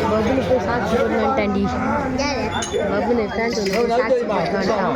బబ్బులు సాక్షి ఉందంటండి బబ్బులు ఎట్లా సాక్షి అంటాం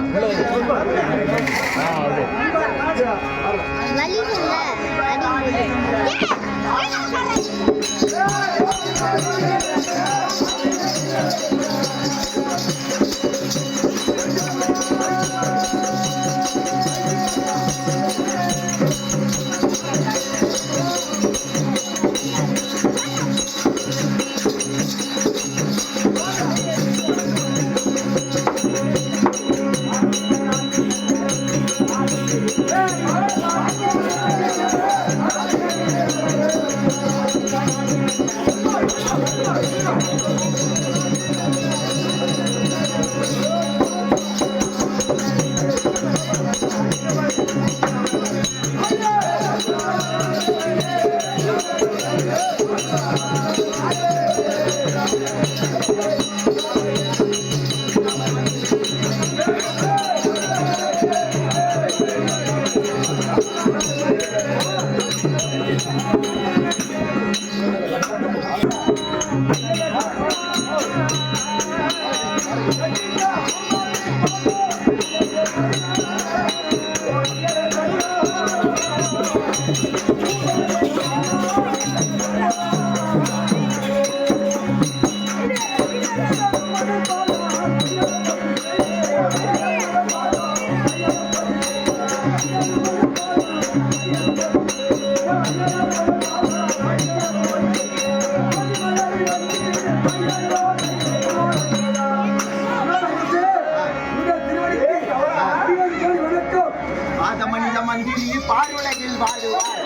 நீ பாருலகில் வாழுவார்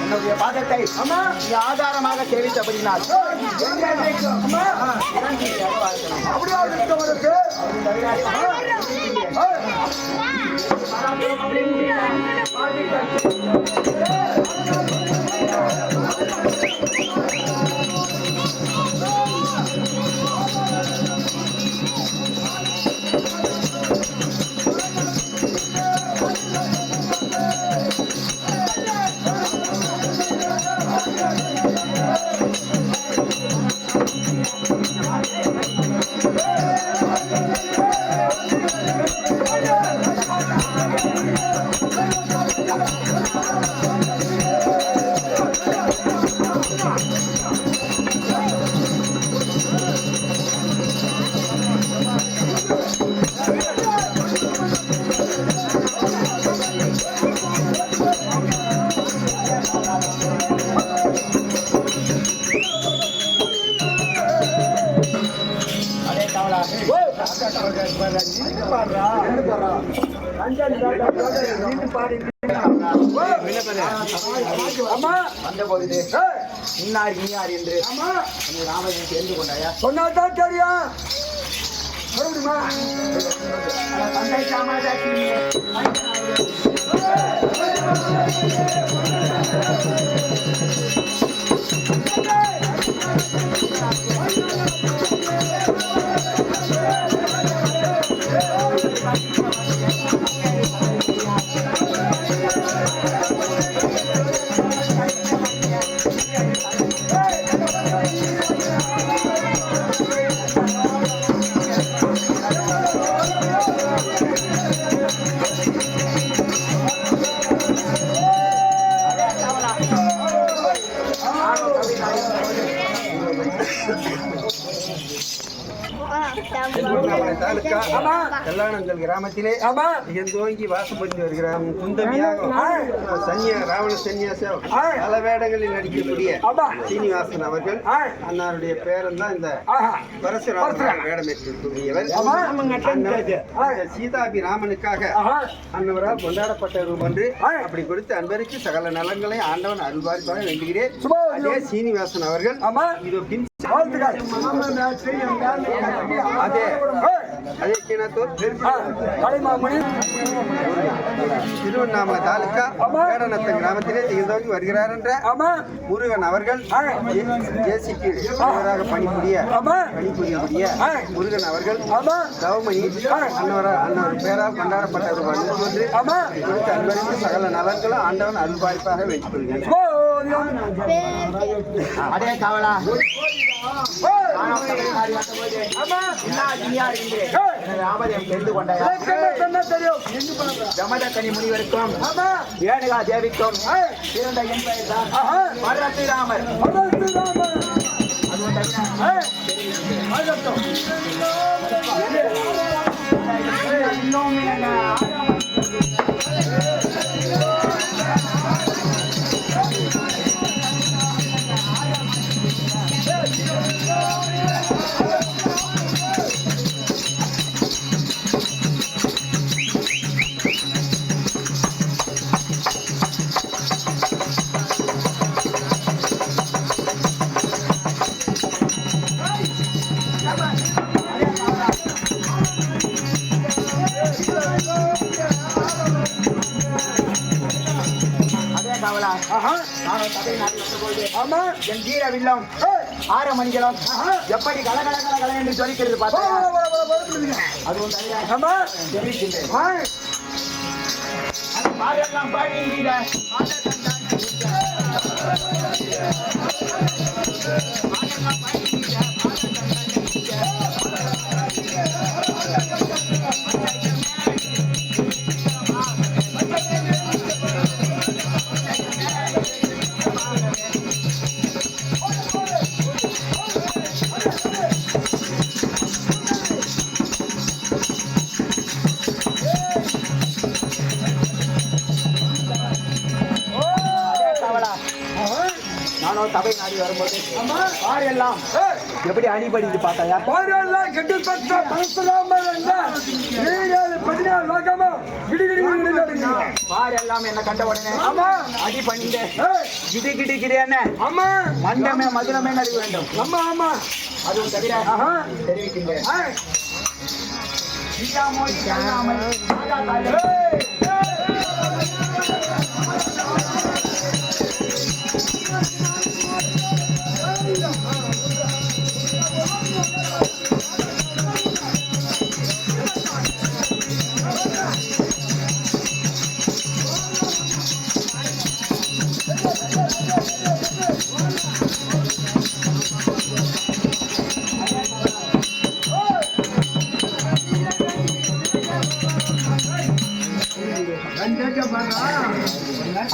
என்னுடைய பாதத்தை நீ ஆதாரமாக சேவித்தபடினால் இன்னார் இன்னார் என்று ராமன் தெரிந்து கொண்டாயா சொன்னாதான் தெரியும் தந்தை சாமாஜாக்கி கல்லானங்கல் கிராமத்திலே தோங்கி வாசம் பண்ணி வருகிறார் ராவண சன்னியாசம் பல வேடங்களில் நடிக்கக்கூடிய சீனிவாசன் அவர்கள் அன்னாருடைய பேரன் தான் இந்த பரசுராமன் வேடம் ஏற்றிருக்கக்கூடியவர். சீதாபி ராமனுக்காக அன்னவரால் கொண்டாடப்பட்டவர் ஒன்று அப்படி கொடுத்து அன்பருக்கு சகல நலங்களை ஆண்டவன் அருள்பார்ப்பாக வேண்டுகிறேன். அதே சீனிவாசன் அவர்கள் இதோ பின் அதே திருவண்ணாமலை தாலுக்கா வேடநத்தம் கிராமத்திலே திகழ்ந்தோங்கி வருகிறார் என்ற முருகன் அவர்கள் ஜேசிக்கு பணிபுரியக்கூடிய முருகன் அவர்கள் தவமணி அன்னவர் பேரால் கொண்டாடப்பட்டவர் ஒன்று கொடுத்து அன்பருக்கு சகல நலன்களும் ஆண்டவன் அருள்பாய்ப்பாக வைத்துக் கொள்கிறேன். அதே கவலா ஜமதக்கனி முனிவருக்கும் ஏனுகா தேவிக்கும் பிறந்த என் பெயர் தான் பரசுராமர். என் வீர வில்லம் ஆறு மணிகளும் எப்படி கலகல என்று சொல்லிக்கிறது பார்த்தா அதுவும் பாடலாம் பாடி சபை நாடி வரும்போது பாரெல்லாம் எப்படி அணிபடிது பார்த்தாயா? பாரெல்லாம் கெட்டு பத்த பரசுராமர் என்ற 14 லோகமா பாரெல்லாம் என்ன கண்ட உடனே அடி பண்ணிட்டு கிடி கிடி கிடியான ஆமா மண்டமே மதுரமே நடிக்க வேண்டும். ஆமா ஆமா அதுவும் தவிர தெரிவிக்கின்றேன்.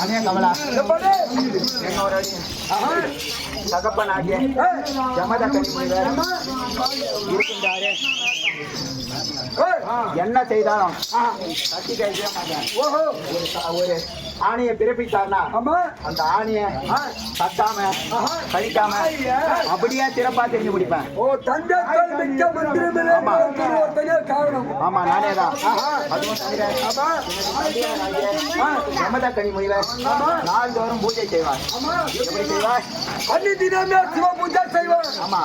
அதே கமலா என்னோட தகப்பனாகிய ஜமதக்கனி முனிவர் இருக்கின்றாரே, என்ன செய்தாலும் தட்டி கழிக்க மாட்டேன். ஒரு ஆணையை பிறப்பித்தார்னா அந்த ஆணையை தட்டாம கழிக்காம அப்படியே சிறப்பா தெரிஞ்சு முடிப்பேன். ஆமா நானே தான். அதுவும் ஜமதக்கனி முனிவர் நாள்தோறும் பூஜை செய்வார். எப்படி செய்வார்? தினமே சிவ பூஜை செய்வார். ஆமா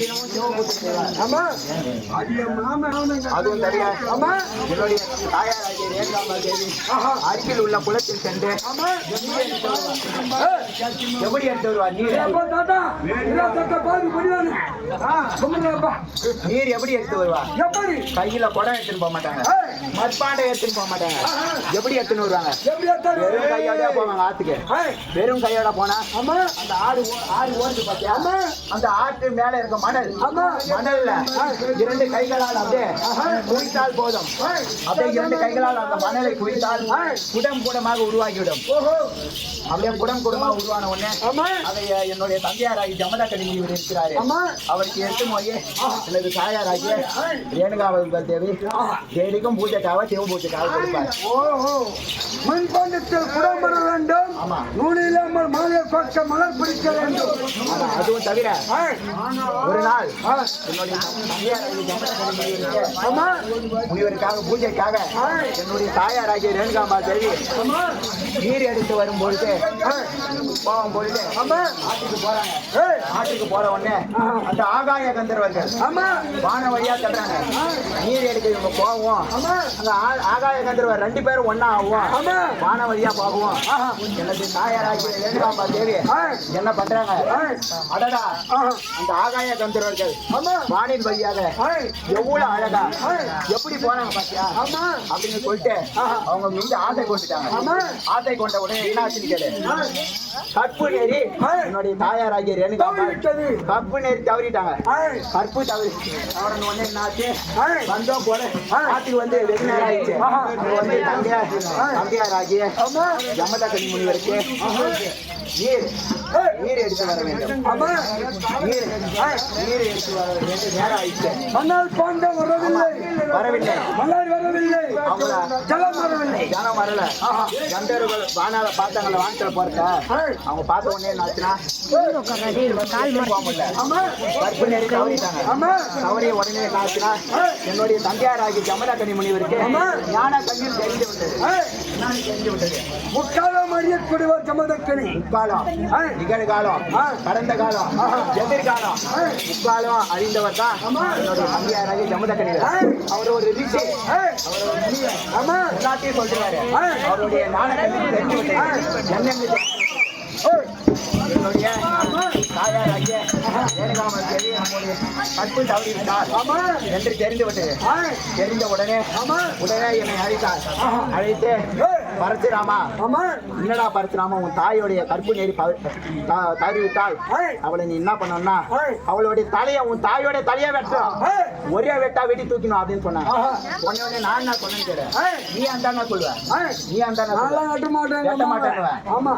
தினமும் சிவ பூஜை செய்வார். அதுவும் தவிர என்னுடைய தாயாராகிய ரேணுகாம்பாள் தேவி அருகில் உள்ள குளத்தில் சென்று எப்படி எடுத்து வருவார்? நீர் எப்படி எடுத்து வருவார்? கையில குடம் எடுத்துன்னு போக மாட்டாங்க, மட்பாண்டை எடுத்துன்னு போக மாட்டாங்க. எப்படி எடுத்துன்னு வருவாங்க? வெறும் கையோட போவாங்க ஆத்துக்கு. வெறும் கையோட போனா அந்த ஆறு ஓடுது பாத்தியா, அந்த ஆற்று மேல இருக்க மணல், மணல்ல 2 கைகளால் அப்படியே குவித்தால் போதும். அப்படியே 2 கைகளால் அந்த மணலை குவித்தால் குடம் குடமாக உருவாகிவிடும். அப்படியே குடம் குடமாக உருவான உடனே அதை என்னுடைய தந்தையாராகி ஜமதக்கனி முனிவர் இருக்கிறாரு, அவருக்கு எடுத்து போய் எனது தாயாராகிய ரேணுகாம்பாள் தேவி டெய்லிக்கும் பூஜைக்காக சிவ பூஜைக்காக கொடுப்பார். மண்பாண்டத்தில் குடம் வர வேண்டும். ஆமா நூலில்லாமல் மாலை கொட்ட மலர் பிடிக்க வேண்டும். அதுவும் தவிர ஒரு நாள் என்னுடைய தந்தையாராகிய ஜமதக்கனி முனிவருக்காக பூஜைக்காக என்னுடைய தாயாராகிய ரேணுகாம்பாள் தேவி நீர் எடுத்து வரும்பொழுது போகும்பொழுது ஆட்டுக்கு போறாங்க. ஆட்டுக்கு போற உடனே அந்த ஆகாய கந்தர்வர்கள் வான வழியா தட்டுறாங்க. நீர் எடுக்க இவங்க போவோம், அந்த ஆகாய கந்தர்வர் 2 பேரும் ஒன்னா ஆகும், வான வழியா போகுவோம். எனது தாயாராகிய ரேணுகாம்பாள் தேவி என்ன பண்றாங்க? அடடா அந்த ஆகாய கந்தர்வர்கள் வானின் வழியாக எவ்வளவு அழகா எப்படி போறாங்க பாத்தியா அப்படின்னு சொல்லிட்டு அவங்க மீது ஆசை கொண்டுட்டாங்க. ஆசை கொண்ட உடனே என்ன ஆச்சுன்னு கேளு. கற்பு நெறி என்னுடைய தாயாராகிய ரேணுகாம்பாள் கற்பு நெறி தவறிட்டாங்க. கற்பு தவறி அவரன் உடனே என்ன ஆச்சு? வந்தோம் போல ஆட்டுக்கு வந்து வெகு நேரம் ஆயிடுச்சு. வந்து தந்தையாராகிய ஜமதக்கனி முனிவருக்கு நீர் எடுத்து வர வேண்டும். நீர் எடுத்து வர வேண்டும். நேரம் ஆயிடுச்சு. மணல் பாண்டம் வரவில்லை, மலர் வரவில்லை, ஜலம் வரவில்லை. ஜனம் வரல. கந்தர்கள் வானால பார்த்தாங்கள, வானத்துல போறத அவங்க பார்த்த உடனே என்ன ஆச்சுன்னா கற்பு நெறி தவறிட்டாங்க. தவறிய உடனே என்ன ஆச்சுன்னா என்னுடைய தந்தையாராகிய ஜமதக்கனி முனிவருக்கு ஞான கண்ணில் தெரிந்து விட்டது. முக்காலம் அறியக்கூடியவர் ஜமதக்கனி. முக்காலம், நிகழ்காலம், கடந்த காலம், எதிர்காலம், முக்காலம் அறிந்தவர் தான் என்னுடைய தந்தையாராகிய ஜமதக்கனி. அவர் ஒரு ரிஷி, எல்லாத்தையும் சொல்றாரு. அவருடைய ஞான கண்ணில் தெரிந்து விட்டது. என்னுடைய தாயாராகிய ரேணுகாம்பாள் தேவி நம்முடைய கற்பு தவறிவிட்டார் என்று தெரிந்து விட்டது. தெரிந்த உடனே என்னை அழைத்தார். அழைத்து பரசுராமா, என்னடா பரசுராமா, உன் தாயோடைய கற்பு நெறி தவறிவிட்டால் அவளை நீ என்ன பண்ணணும்னா அவளுடைய தலையை, உன் தாயோட தலையை வெட்டணும், ஒரே வெட்டா வெட்டி தூக்கணும் அப்படின்னு சொன்னாங்க. உடனே நான் என்ன சொன்னேன்னு கேளு. நீ அந்த சொல்லுவேன், நீ அந்த வெட்ட மாட்டேன்.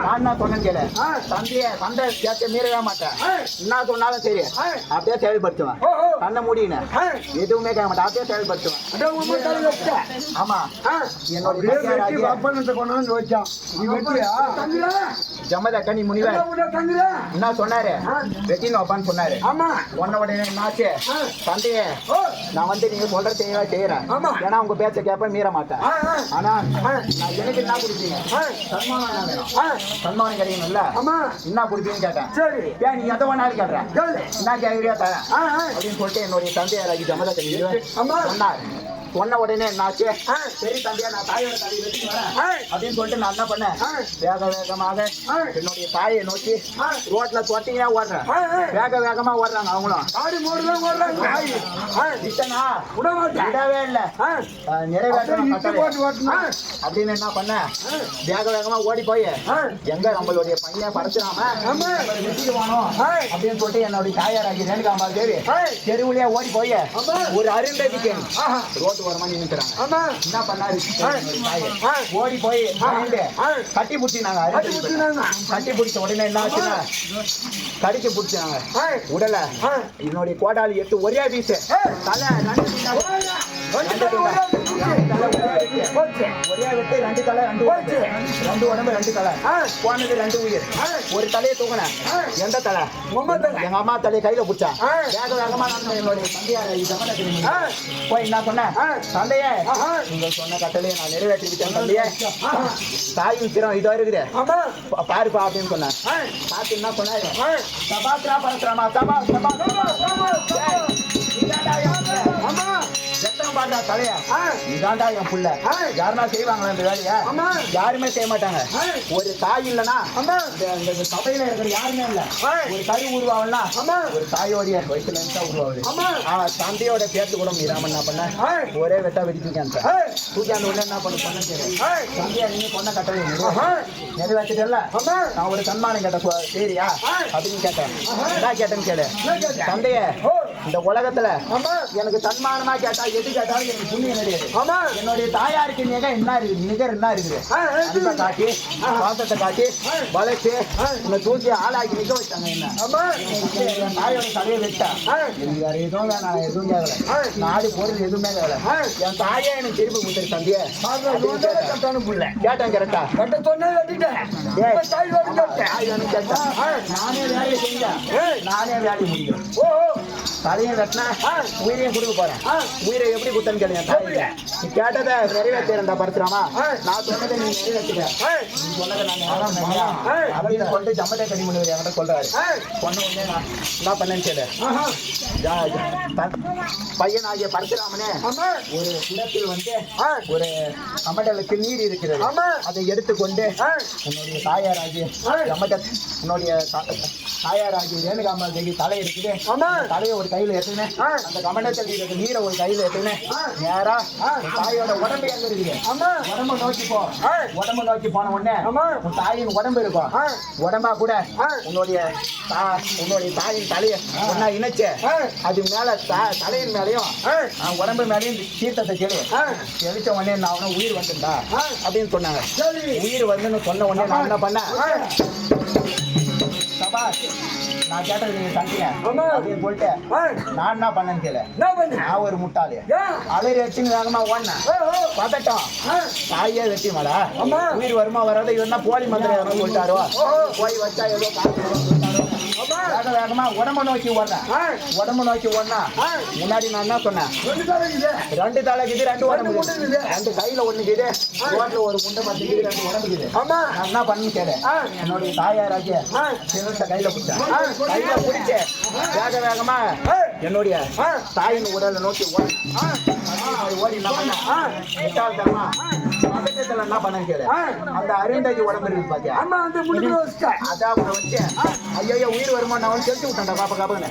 நான் என்ன சொன்னேன்னு கேளு. தந்தை கேட்ட மீறவே மாட்டேன். என்ன சொன்னாலும் சரி அப்படியே செயல்படுத்துவேன். கண்ணை மூடினேன், எதுவுமே கேட்க மாட்டேன், அப்படியே செயல்படுத்துவேன். ஆமா என்னோட பணத்தை கொண்டாந்து வச்சான். நீ வெட்டியா? தங்குல. ஜமதக்கனி முனிவர் தங்குல. என்ன சொன்னாரு? வெட்டின்னு வைப்பான்னு சொன்னாரு. ஆமா. உன்ன உடனே என்னாச்சு? தந்தையே, ஓ. நான் வந்து நீங்க சொல்ற செய்யறேன். ஆமா. ஏன்னா உங்க பேச்ச கேப்ப மீற மாட்டேன். ஆனா நான் எனக்கு என்ன குடிப்பீங்க? சன்மானம் என்ன வேணும்? சன்மானம் கிடைக்கணும்ல. ஆமா. என்ன குடிப்பீங்கன்னு கேட்டேன். சரி. ஏன் நீ எதை வேணாலும் கேட்கறேன். கேளு. என்ன கேட்கறியா தரேன் ஆ, ஆ. அப்படின்னு சொல்லிட்டு என்னுடைய தந்தையாராகி ஜமதக்கனி ஆமா. சொன்னார். சொன்ன உடனே என்னாச்சு? சரி தந்தையா, நான் தாயோட தலையை வெட்டி வரேன் அப்படின்னு சொல்லிட்டு நான் என்ன பண்ணேன்? வேக வேகமாக என்னுடைய தாயை நோக்கி ரோட்ல தொட்டியா ஓடுறேன். வேக வேகமா ஓடுறாங்க அவங்களும். ஆடி மூடுதான் ஓடுறாங்க. இத்தனா விட மாட்டேன். விடவே இல்லை. நிறைவேற்றணும் இட்டு போட்டு ஓட்டணும். அப்படின்னு என்ன பண்ண? வேக வேகமா ஓடி போய் எங்க நம்மளுடைய பையன் படைச்சிடாம ஆமா. வெட்டிடுவானோ அப்படின்னு சொல்லிட்டு என்னுடைய தாயாராகி ரேணுகாம்பா தேவி தெருவுலயே ஓடி போய் ஒரு அருந்ததிக்கு ரோட்டு ஓரமா நின்னுக்கிறாங்க. ஆமா. என்ன பண்ணாரு? ஓடி போய் கட்டி பிடிச்சினாங்க. கட்டி பிடிச்ச உடனே என்ன ஆச்சுன்னா கடிச்சு பிடிச்சாங்க உடல. என்னுடைய கோடாலி எடுத்து ஒரே வீசு தலை ஒரே வெட்டு, ரெண்டு தலை, ரெண்டு உடம்பு, ரெண்டு தலை போனது, ரெண்டு உயிர். ஒரு தலையை தூக்கினேன். எந்த தலை? எங்க அம்மா தலையை கையில பிடிச்சா. வேக வேகமா நான் என்னுடைய தந்தையார் போய் என்ன சொன்னேன்? தந்தையே, நீங்க சொன்ன கட்டளையை நான் நிறைவேற்றிவிட்டேன் தந்தையே. தாயும் சிரம் இதோ இருக்குது பாருப்பா அப்படின்னு சொன்னேன். பார்த்து என்ன சொன்னாரு? சபாத்ரா பரசுராமா சபா சபா பாண்டா தலையா, இதாண்டா என் புள்ள. யாருன்னா செய்வாங்களா இந்த வேலைய? யாருமே செய்ய மாட்டாங்க. ஒரு தாய் இல்லனா இந்த சபையில இருக்கிற யாருமே இல்ல. ஒரு தாய் உருவாவல்னா ஒரு தாயோடைய வயசுல இருந்தா உருவாகுது. தந்தையோட பேர்த்து கூட மீறாம என்ன பண்ண? ஒரே வெட்டா வெடிச்சுக்கேன். தூக்கியாண்டு உடனே என்ன பண்ண சொன்ன தந்தையா, நீங்க சொன்ன கட்டளை நிறைவேற்றிட்டல. நான் ஒரு சன்மானம் கேட்ட சரியா அப்படின்னு கேட்டேன். என்ன கேட்டேன்னு கேளு. தந்தைய, இந்த உலகத்துல எனக்கு சன்மானமா கேட்டா எது கேட்டாலும் எனக்கு புண்ணியம் கிடையாது. என்னுடைய தாயாருக்கு நிகர் என்ன இருக்குது? அன்பை காட்டி, பாசத்தை காட்டி, வளர்ச்சி, உன்னை தூக்கி ஆளாக்கி நிக்க வச்சாங்க. என்ன என் தாயோட தலையை வெட்டா எனக்கு வேற எதுவும் வேணாம், எதுவும் கேட்கல. நாடு பொருள் எதுவுமே கேட்கல. என் தாயே எனக்கு திருப்பி கொடுத்துரு தந்தைய கேட்டேன். கரெக்டா நானே வேலையை செஞ்சேன். நானே வேலையை முடியும். தலையை வெட்டினா உயிரையும் கொடுக்க போறேன். உயிரை எப்படி குத்தன்னு கேளுங்க. நீ கேட்டதை நிறைவேற்றா படுத்துறாமா? நான் சொன்னதை நீ நிறைவேற்றுக்க. நீ சொன்னதை நான் அப்படின்னு சொல்லிட்டு ஜமதக்கனி முனிவர் என்கிட்ட சொல்றாரு. சொன்ன உடனே நான் என்ன பண்ணேன்னு கேளு. பையன் ஆகிய பரசுராமனே ஒரு இடத்தில் வந்து ஒரு கமண்டலத்தில் நீர் இருக்கிறது. அதை எடுத்துக்கொண்டு உன்னுடைய தாயாராகிய உன்னுடைய தாயாராகிய ரேணுகாம்பா தேவி தலை இருக்குது. தலையை ஒரு கையில எடுத்துனேன். அந்த கமண்டத்தில் இருக்கிற நீரை ஒரு கையில எடுத்துனேன். நேரா தாயோட உடம்பு எங்க இருக்குது? உடம்பு நோக்கி போ. உடம்பு நோக்கி போன உடனே உன் தாயின் உடம்பு இருக்கும். உடம்பா கூட உன்னுடைய தாயின் தலையை ஒன்னா இணைச்சு அது மேல தலையின் மேலையும் உடம்பு மேலையும் தீர்த்தத்தை தெளிச்ச உடனே நான் உயிர் வந்துட்டா அப்படின்னு சொன்னாங்க. உயிர் வந்துன்னு சொன்ன உடனே நான் என்ன பண்ணேன்? நான் கேட்டது நீங்க தந்தியா அப்படின்னு சொல்லிட்டு நான் என்ன பண்ணேன்னு கேளு. நான் ஒரு முட்டாளு அலறி வச்சுன்னு வேகமா ஓடினேன். பதட்டம். தாயே வெட்டி மாடா உயிர் வருமா வராத இவன் போலி மந்திரம் எதனா சொல்லிட்டாரோ போய் வச்சா ஏதோ வேக வேகமா உடம்பு நோக்கி ஓடுறேன். உடம்பு நோக்கி ஓடினா முன்னாடி நான் என்ன சொன்னேன்? ரெண்டு தலைக்குது, ரெண்டு உடம்பு, ரெண்டு கையில ஒண்ணுக்குது, ரோட்ல ஒரு முண்டை பத்துக்குது, ரெண்டு உடம்புக்குது. நான் என்ன பண்ணு கேளு. என்னுடைய தாயாராகிய கையில பிடிச்சேன். கையில பிடிச்சு வேக வேகமா என்னுடைய தாயின் உடலை நோக்கி ஓடி என்ன பண்ண என்ன பண்ண கேளு. அந்த அருந்ததி உடம்பு இருக்கு பாத்தியா? அதான் வச்சு ஐயோ உயிர் வருமா நான் தெரிஞ்சு விட்டேன்டா பாப்பா காப்பான்னு